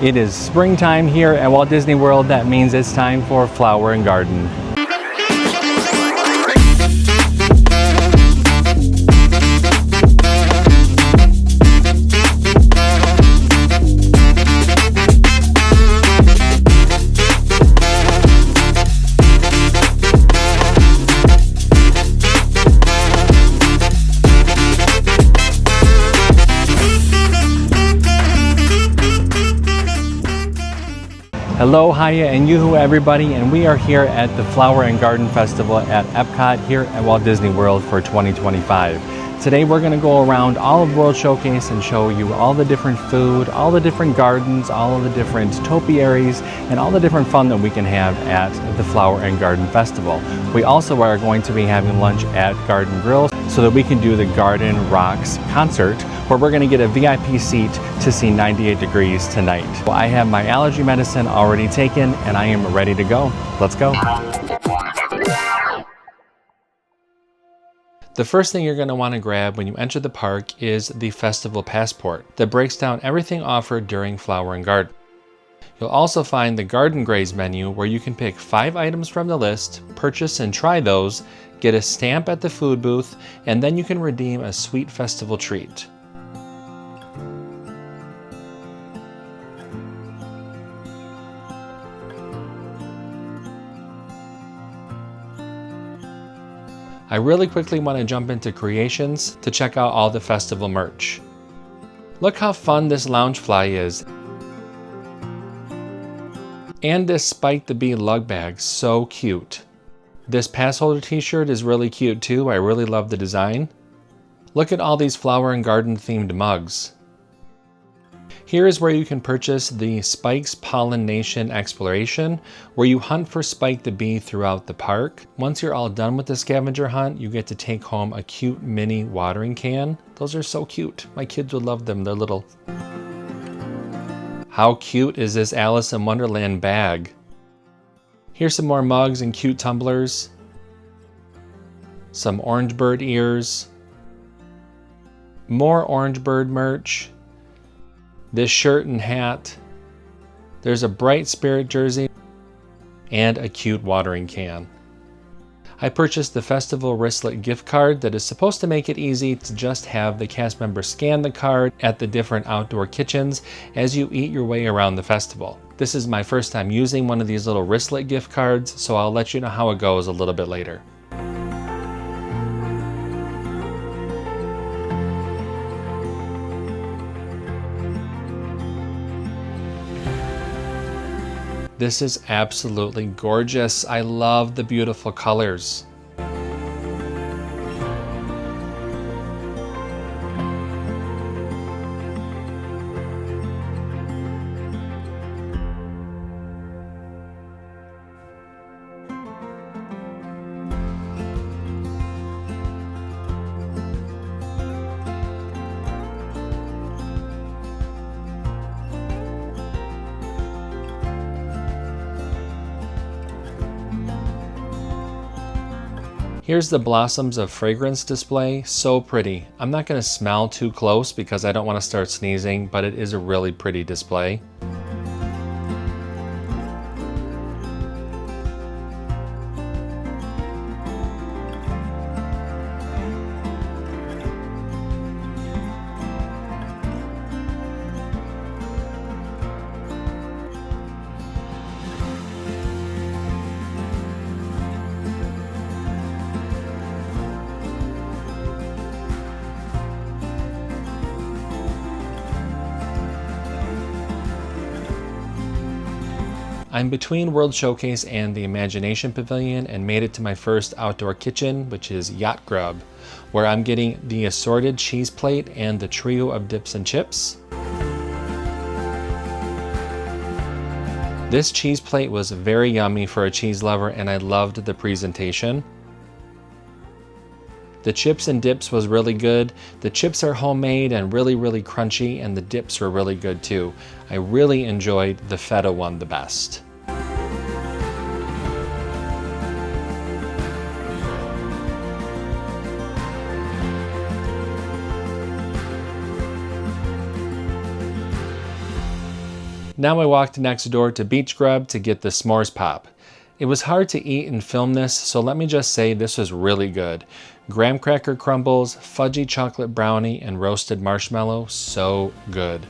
It is springtime here at Walt Disney World. That means it's time for Flower and Garden. Hello, hiya, and yoo-hoo everybody, and we are here at the Flower and Garden Festival at EPCOT here at Walt Disney World for 2025. Today we're going to go around all of World Showcase and show you all the different food, all the different gardens, all of the different topiaries, and all the different fun that we can have at the Flower and Garden Festival. We also are going to be having lunch at Garden Grill so that we can do the Garden Rocks concert, where we're going to get a VIP seat to see 98 Degrees tonight. Well, I have my allergy medicine already taken and I am ready to go. Let's go. The first thing you're going to want to grab when you enter the park is the Festival Passport that breaks down everything offered during Flower and Garden. You'll also find the Garden Graze menu where you can pick 5 items from the list, purchase and try those, get a stamp at the food booth, and then you can redeem a sweet festival treat. I really quickly want to jump into Creations to check out all the festival merch. Look how fun this Loungefly is. And this Spike the Bee lug bag, so cute. This pass holder t-shirt is really cute too. I really love the design. Look at all these Flower and Garden themed mugs. Here is where you can purchase the Spike's Pollination Exploration, where you hunt for Spike the Bee throughout the park. Once you're all done with the scavenger hunt, you get to take home a cute mini watering can. Those are so cute. My kids would love them. They're little. How cute is this Alice in Wonderland bag? Here's some more mugs and cute tumblers. Some orange bird ears. More orange bird merch. This shirt and hat. There's a Bright Spirit jersey and a cute watering can. I purchased the Festival Wristlet gift card that is supposed to make it easy to just have the cast members scan the card at the different outdoor kitchens as you eat your way around the festival. This is my first time using one of these little wristlet gift cards, so I'll let you know how it goes a little bit later. This is absolutely gorgeous. I love the beautiful colors. Here's the Blossoms of Fragrance display, so pretty. I'm not going to smell too close because I don't want to start sneezing, but it is a really pretty display. I'm between World Showcase and the Imagination Pavilion and made it to my first outdoor kitchen, which is Yacht Grub, where I'm getting the assorted cheese plate and the trio of dips and chips. This cheese plate was very yummy for a cheese lover and I loved the presentation. The chips and dips was really good. The chips are homemade and really crunchy, and the dips were really good too. I really enjoyed the feta one the best. Now I walked next door to Beach Grub to get the s'mores pop. It was hard to eat and film this, so let me just say this was really good. Graham cracker crumbles, fudgy chocolate brownie, and roasted marshmallow, so good.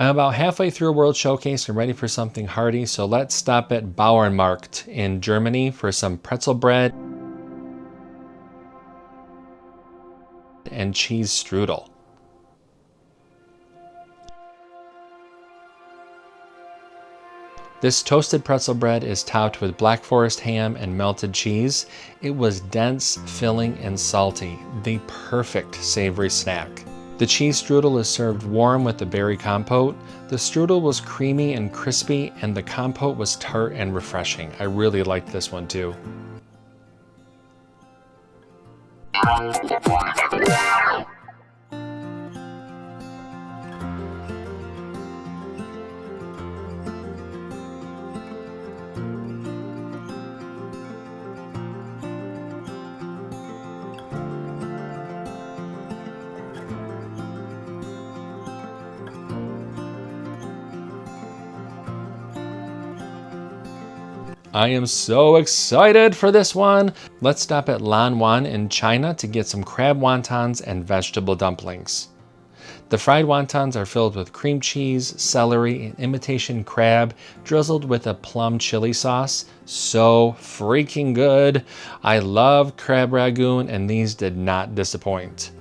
I'm about halfway through World Showcase and ready for something hearty, so let's stop at Bauernmarkt in Germany for some pretzel bread and cheese strudel. This toasted pretzel bread is topped with Black Forest ham and melted cheese. It was dense, filling, and salty, the perfect savory snack. The cheese strudel is served warm with the berry compote. The strudel was creamy and crispy, and the compote was tart and refreshing. I really liked this one too. I am so excited for this one. Let's stop at Lanwan in China to get some crab wontons and vegetable dumplings. The fried wontons are filled with cream cheese, celery, and imitation crab, drizzled with a plum chili sauce. So freaking good. I love crab ragoon, and these did not disappoint.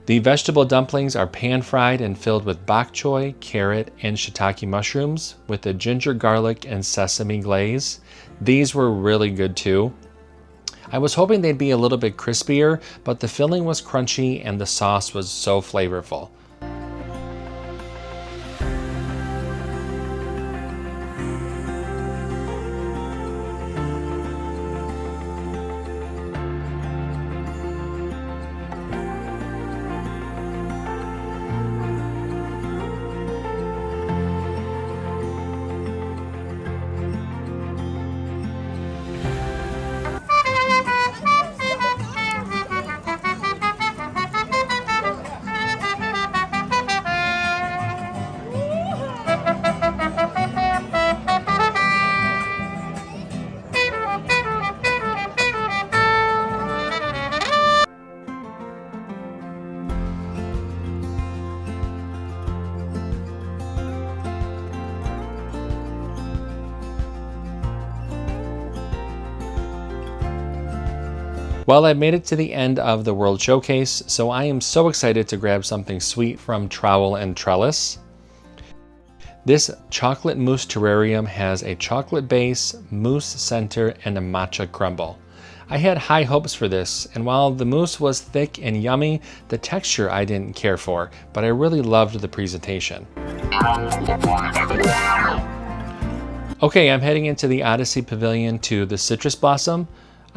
The vegetable dumplings are pan-fried and filled with bok choy, carrot, and shiitake mushrooms with a ginger garlic and sesame glaze. These were really good too. I was hoping they'd be a little bit crispier, but the filling was crunchy and the sauce was so flavorful. Well, I've made it to the end of the World Showcase, so I am so excited to grab something sweet from Trowel and Trellis. This chocolate mousse terrarium has a chocolate base, mousse center, and a matcha crumble. I had high hopes for this, and while the mousse was thick and yummy, the texture I didn't care for, but I really loved the presentation. Okay, I'm heading into the Odyssey Pavilion to the Citrus Blossom.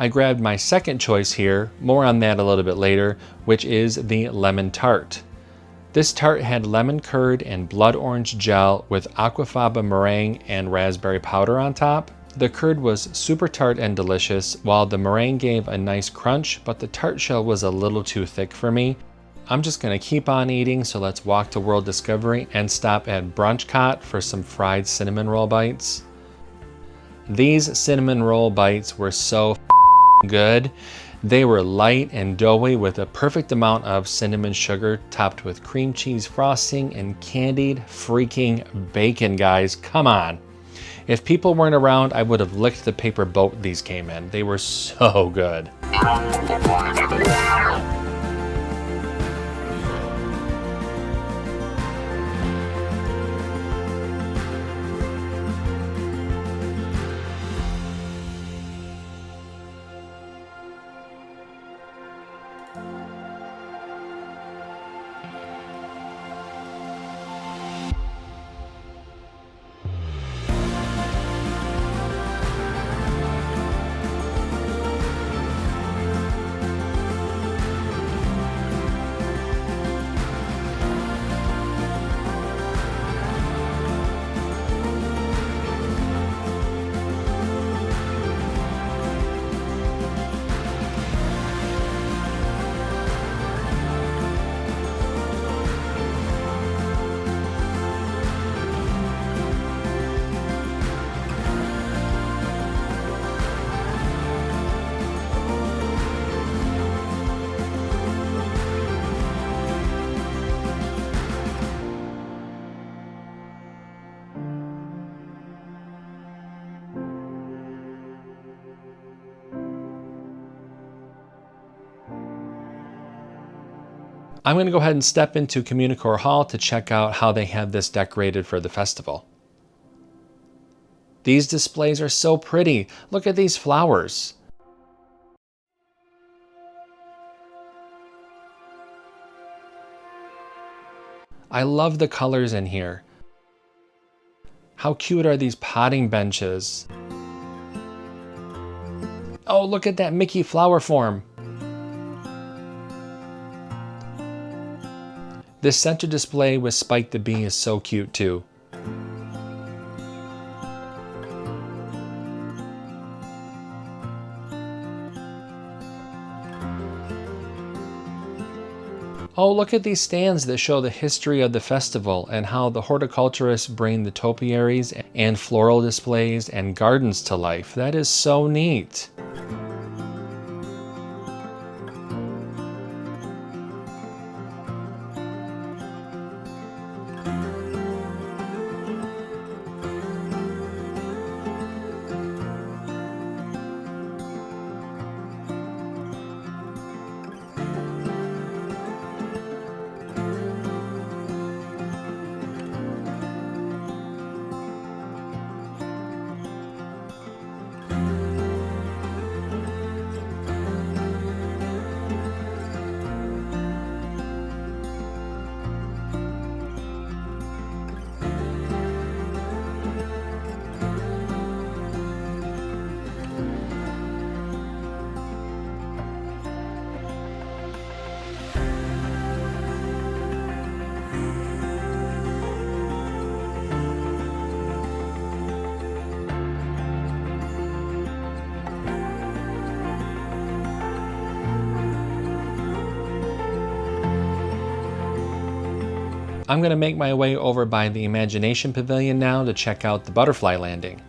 I grabbed my second choice here, more on that a little bit later, which is the lemon tart. This tart had lemon curd and blood orange gel with aquafaba meringue and raspberry powder on top. The curd was super tart and delicious, while the meringue gave a nice crunch, but the tart shell was a little too thick for me. I'm just gonna keep on eating, so let's walk to World Discovery and stop at EPCOT for some fried cinnamon roll bites. These cinnamon roll bites were so good. They were light and doughy with a perfect amount of cinnamon sugar topped with cream cheese frosting and candied freaking bacon, guys. Come on. If people weren't around, I would have licked the paper boat these came in. They were so good. I'm going to go ahead and step into Communicore Hall to check out how they have this decorated for the festival. These displays are so pretty. Look at these flowers. I love the colors in here. How cute are these potting benches? Oh, look at that Mickey flower form. This center display with Spike the Bee is so cute too. Oh, look at these stands that show the history of the festival and how the horticulturists bring the topiaries and floral displays and gardens to life. That is so neat. I'm going to make my way over by the Imagination Pavilion now to check out the butterfly landing.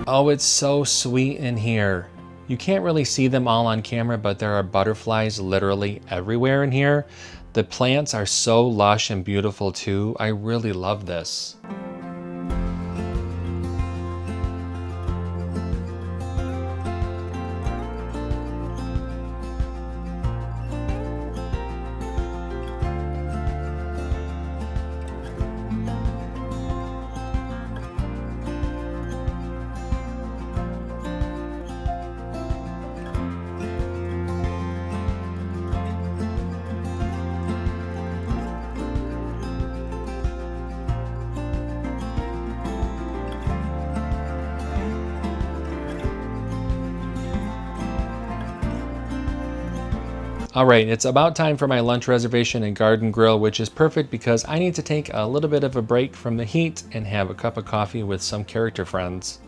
Oh, it's so sweet in here. You can't really see them all on camera, but there are butterflies literally everywhere in here. The plants are so lush and beautiful too. I really love this. Alright, it's about time for my lunch reservation and garden grill, which is perfect because I need to take a little bit of a break from the heat and have a cup of coffee with some character friends.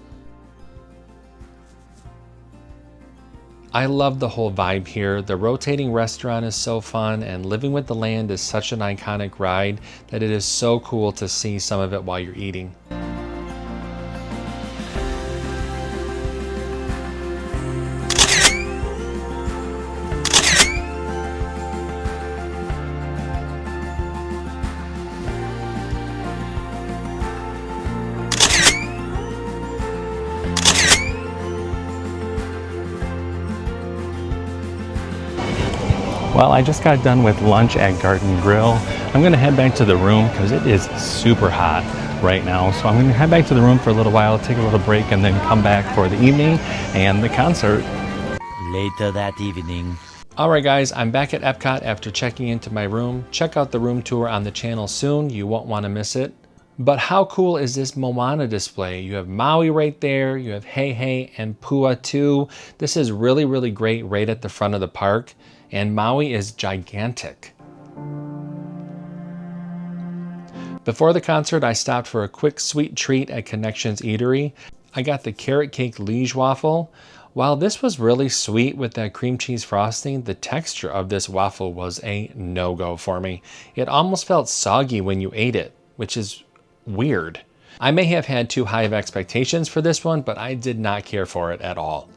I love the whole vibe here. The rotating restaurant is so fun, and Living with the Land is such an iconic ride that it is so cool to see some of it while you're eating. Well, I just got done with lunch at Garden Grill. I'm gonna head back to the room because it is super hot right now. So I'm gonna head back to the room for a little while, take a little break, and then come back for the evening and the concert. Later that evening. Alright guys, I'm back at EPCOT after checking into my room. Check out the room tour on the channel soon, you won't want to miss it. But how cool is this Moana display? You have Maui right there, you have Hei Hei and Pua too. This is really, really great right at the front of the park. And Maui is gigantic. Before the concert, I stopped for a quick sweet treat at Connections Eatery. I got the carrot cake liege waffle. While this was really sweet with that cream cheese frosting, the texture of this waffle was a no-go for me. It almost felt soggy when you ate it, which is weird. I may have had too high of expectations for this one, but I did not care for it at all.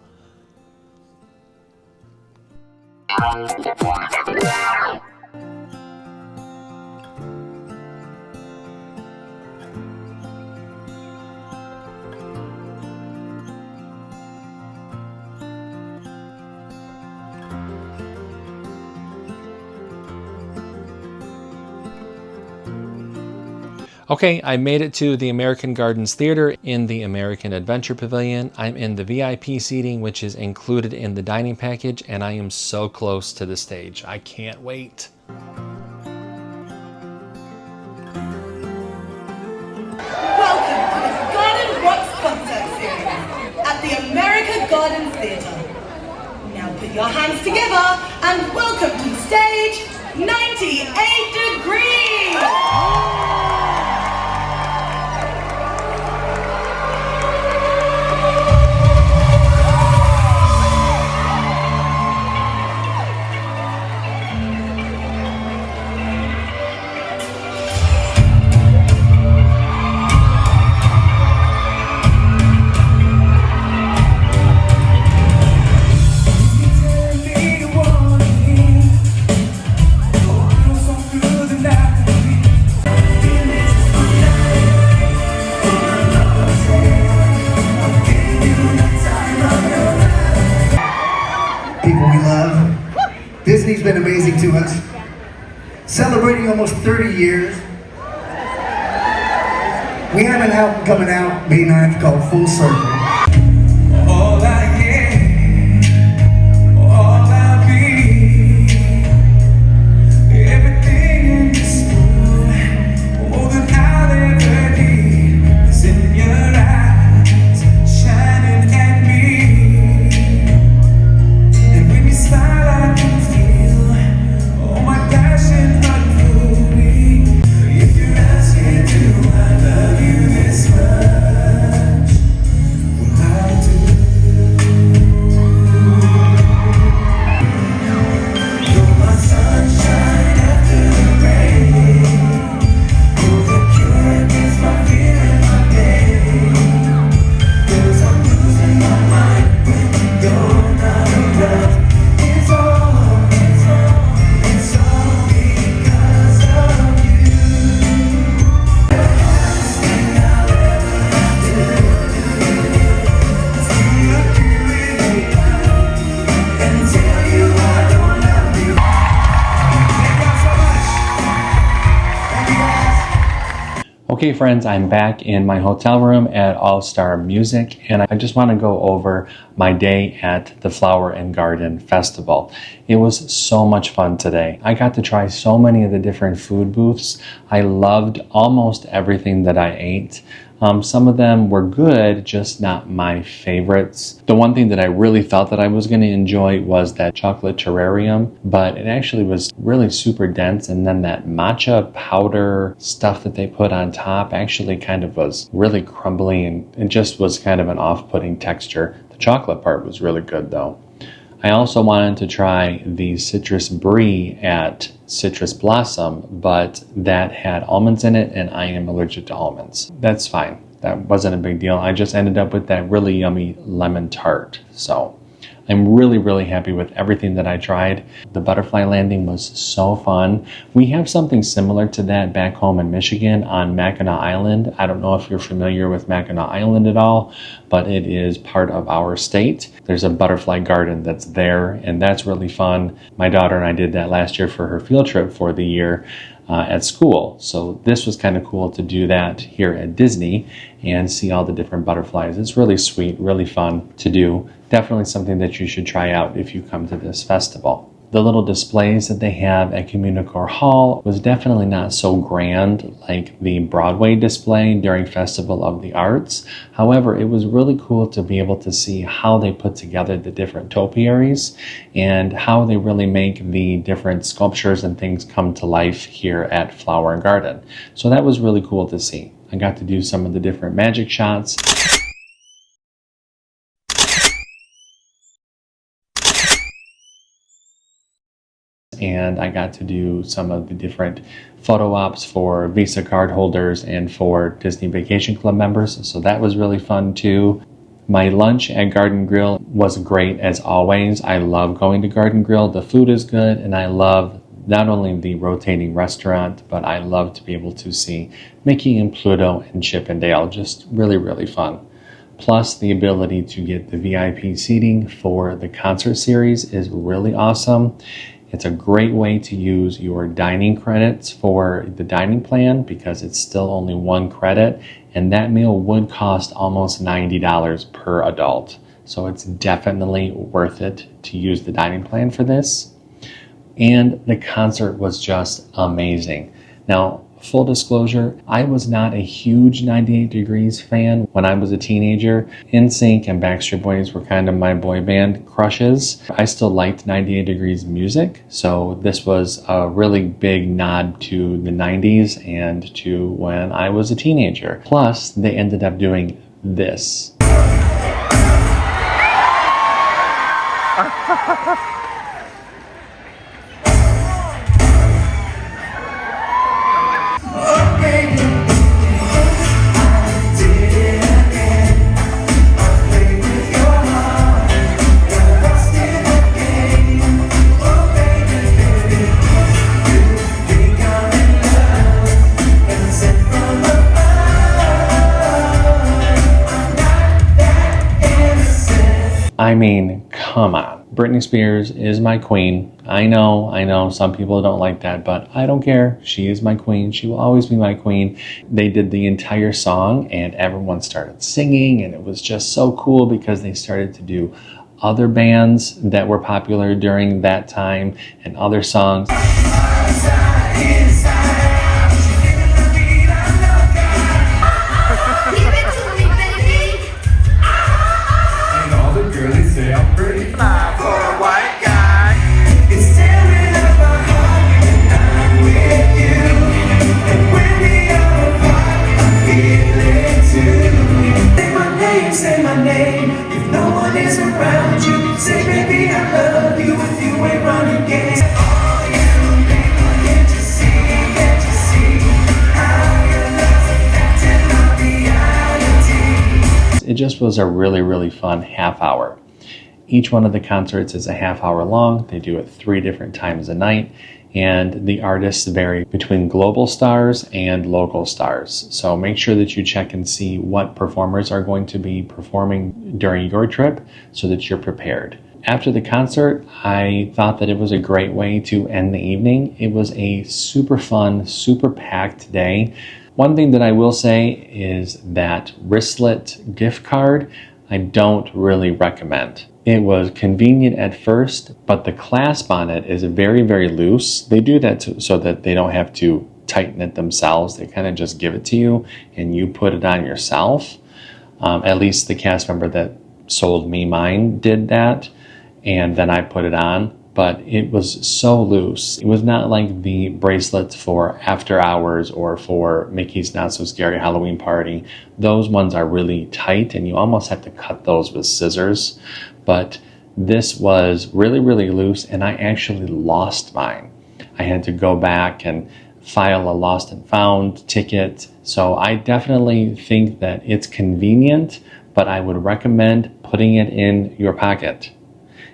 Okay, I made it to the American Gardens Theater in the American Adventure Pavilion. I'm in the VIP seating, which is included in the dining package, and I am so close to the stage. I can't wait. Welcome to the Garden Rocks concert series at the American Garden Theatre. Now put your hands together and welcome to stage 98 Degrees! People we love. Disney's been amazing to us. Celebrating almost 30 years. We have an album coming out May 9th called Full Circle. All I am, all I be, everything in this world, more than I'll ever need, is in your eyes, shining at me. And when you smile, I can feel all my passion unfolding. If you're asking, do I love you this much? Well, I do. You're my sunshine after the rain. You're the cure against my fear and my pain. 'Cause I'm losing my mind when you're not around. It's all because of you. Last thing I'll ever have to do is to look you in the eye and tell you I don't love you. Thank you so much. Thank you guys. Okay, friends, I'm back in my hotel room at All Star Music, and I just want to go over my day at the Flower and Garden Festival. It was so much fun today. I got to try so many of the different food booths. I loved almost everything that I ate. Some of them were good, just not my favorites. The one thing that I really felt that I was going to enjoy was that chocolate terrarium, but it actually was really super dense, and then that matcha powder stuff that they put on top actually kind of was really crumbly, and it just was kind of an off-putting texture. The chocolate part was really good though. I also wanted to try the citrus brie at Citrus Blossom, but that had almonds in it, and I am allergic to almonds. That's fine. That wasn't a big deal. I just ended up with that really yummy lemon tart. So I'm really, really happy with everything that I tried. The butterfly landing was so fun. We have something similar to that back home in Michigan on Mackinac Island. I don't know if you're familiar with Mackinac Island at all, but it is part of our state. There's a butterfly garden that's there, and that's really fun. My daughter and I did that last year for her field trip for the year at school. So this was kind of cool to do that here at Disney and see all the different butterflies. It's really sweet, really fun to do. Definitely something that you should try out if you come to this festival. The little displays that they have at Communicore Hall was definitely not so grand like the Broadway display during Festival of the Arts. However, it was really cool to be able to see how they put together the different topiaries and how they really make the different sculptures and things come to life here at Flower and Garden. So that was really cool to see. I got to do some of the different magic shots. And I got to do some of the different photo ops for Visa card holders and for Disney Vacation Club members. So that was really fun too. My lunch at Garden Grill was great as always. I love going to Garden Grill. The food is good, and I love not only the rotating restaurant, but I love to be able to see Mickey and Pluto and Chip and Dale. Just really, really fun. Plus, the ability to get the VIP seating for the concert series is really awesome. It's a great way to use your dining credits for the dining plan because it's still only 1 credit, and that meal would cost almost $90 per adult. So it's definitely worth it to use the dining plan for this. And the concert was just amazing. Now, full disclosure, I was not a huge 98 Degrees fan when I was a teenager. NSYNC and Backstreet Boys were kind of my boy band crushes. I still liked 98 Degrees music, so this was a really big nod to the 90s and to when I was a teenager. Plus, they ended up doing this. I mean, come on. Britney Spears is my queen. I know, some people don't like that, but I don't care. She is my queen. She will always be my queen. They did the entire song and everyone started singing, and it was just so cool because they started to do other bands that were popular during that time and other songs. Say my name if no one is around you. Say, baby, I love you if you ain't running games. Oh, you people, can't you see how your love's affecting my reality? It just was a really, really fun half hour. Each one of the concerts is a half hour long. They do it 3 different times a night, and the artists vary between global stars and local stars. So make sure that you check and see what performers are going to be performing during your trip so that you're prepared. After the concert, I thought that it was a great way to end the evening. It was a super fun, super packed day. One thing that I will say is that wristlet gift card, I don't really recommend. It was convenient at first, but the clasp on it is very, very loose. They do that so that they don't have to tighten it themselves. They kind of just give it to you and you put it on yourself. At least the cast member that sold me mine did that, and then I put it on. But it was so loose. It was not like the bracelets for after hours or for Mickey's Not So Scary Halloween Party. Those ones are really tight and you almost have to cut those with scissors. But this was really, really loose, and I actually lost mine. I had to go back and file a lost and found ticket. So I definitely think that it's convenient, but I would recommend putting it in your pocket.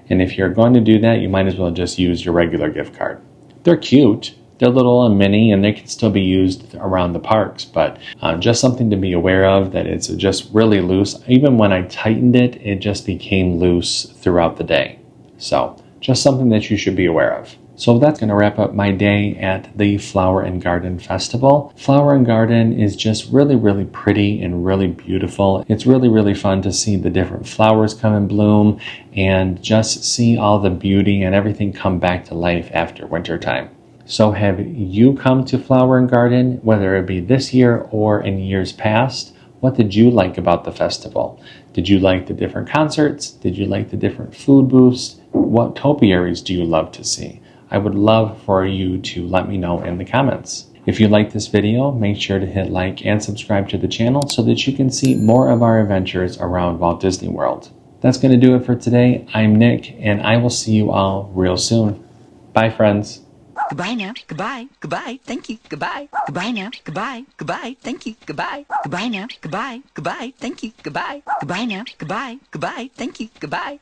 And if you're going to do that, you might as well just use your regular gift card. They're cute. They're little and mini, and they can still be used around the parks, but just something to be aware of, that it's just really loose. Even when I tightened it, it just became loose throughout the day. So just something that you should be aware of. So that's going to wrap up my day at the Flower and Garden Festival. Flower and Garden is just really, really pretty and really beautiful. It's really, really fun to see the different flowers come in bloom and just see all the beauty and everything come back to life after wintertime. So have you come to Flower and Garden, whether it be this year or in years past? What did you like about the festival? Did you like the different concerts? Did you like the different food booths? What topiaries do you love to see? I would love for you to let me know in the comments. If you like this video, make sure to hit like and subscribe to the channel so that you can see more of our adventures around Walt Disney World. That's going to do it for today. I'm Nick, and I will see you all real soon. Bye, friends. Goodbye now. Goodbye. Goodbye. Thank you. Goodbye. Goodbye now. Goodbye. Goodbye. Thank you. Goodbye. Goodbye now. Goodbye. Goodbye. Thank you. Goodbye. Goodbye now. Goodbye. Goodbye. Thank you. Goodbye.